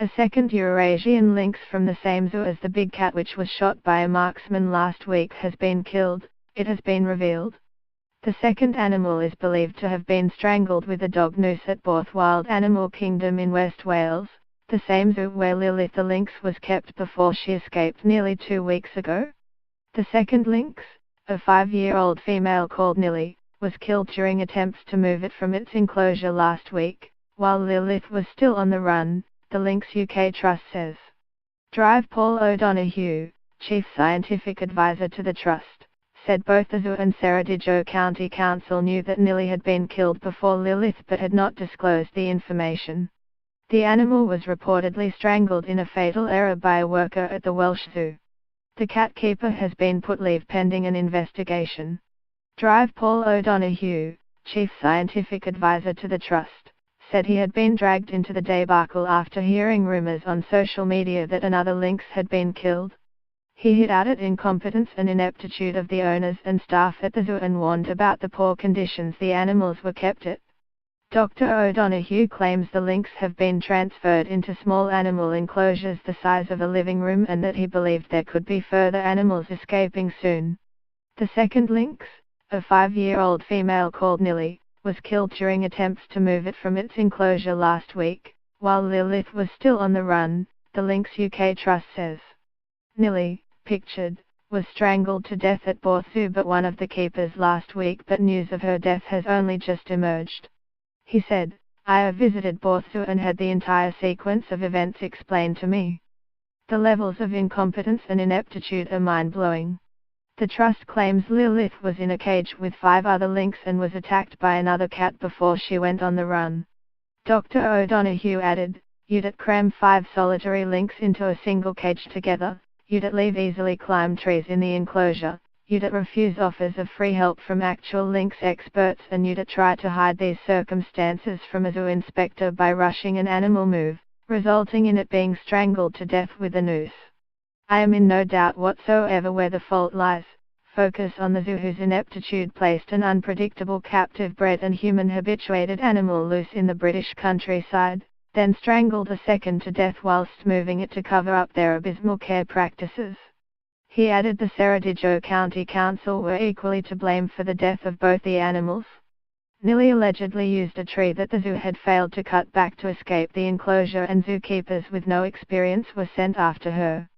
A second Eurasian lynx from the same zoo as the big cat which was shot by a marksman last week has been killed, it has been revealed. The second animal is believed to have been strangled with a dog noose at Borth Wild Animal Kingdom in West Wales, the same zoo where Lillith the lynx was kept before she escaped nearly 2 weeks ago. The second lynx, a 5-year-old female called Nilly, was killed during attempts to move it from its enclosure last week, while Lillith was still on the run, the Lynx UK Trust says. Paul O'Donoghue, Chief Scientific Advisor to the Trust, said both the zoo and Ceredigion County Council knew that Nilly had been killed before Lillith but had not disclosed the information. The animal was reportedly strangled in a fatal error by a worker at the Welsh Zoo. The cat keeper has been put leave pending an investigation. Paul O'Donoghue, Chief Scientific Advisor to the Trust, said he had been dragged into the debacle after hearing rumours on social media that another lynx had been killed. He hit out at incompetence and ineptitude of the owners and staff at the zoo and warned about the poor conditions the animals were kept at. Dr. O'Donoghue claims the lynx have been transferred into small animal enclosures the size of a living room and that he believed there could be further animals escaping soon. The second lynx, a 5-year-old female called Nilly, was killed during attempts to move it from its enclosure last week, while Lillith was still on the run, the Lynx UK Trust says. Nilly, pictured, was strangled to death at Borth Zoo by one of the keepers last week, but news of her death has only just emerged. He said, "I have visited Borth Zoo and had the entire sequence of events explained to me. The levels of incompetence and ineptitude are mind-blowing." The Trust claims Lillith was in a cage with 5 other lynx and was attacked by another cat before she went on the run. Dr. O'Donoghue added, "You'd cram 5 solitary lynx into a single cage together, you'd leave easily climb trees in the enclosure, you'd refuse offers of free help from actual lynx experts, and you'd try to hide these circumstances from a zoo inspector by rushing an animal move, resulting in it being strangled to death with a noose. I am in no doubt whatsoever where the fault lies. Focus on the zoo whose ineptitude placed an unpredictable captive-bred and human-habituated animal loose in the British countryside, then strangled a second to death whilst moving it to cover up their abysmal care practices." He added the Ceredigion County Council were equally to blame for the death of both the animals. Nilly allegedly used a tree that the zoo had failed to cut back to escape the enclosure, and zookeepers with no experience were sent after her.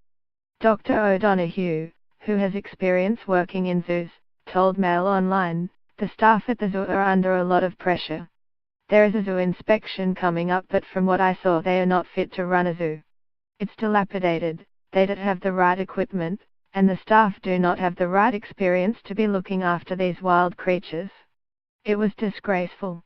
Dr. O'Donoghue, who has experience working in zoos, told Mail Online, "The staff at the zoo are under a lot of pressure. There is a zoo inspection coming up, but from what I saw they are not fit to run a zoo. It's dilapidated, they don't have the right equipment, and the staff do not have the right experience to be looking after these wild creatures. It was disgraceful."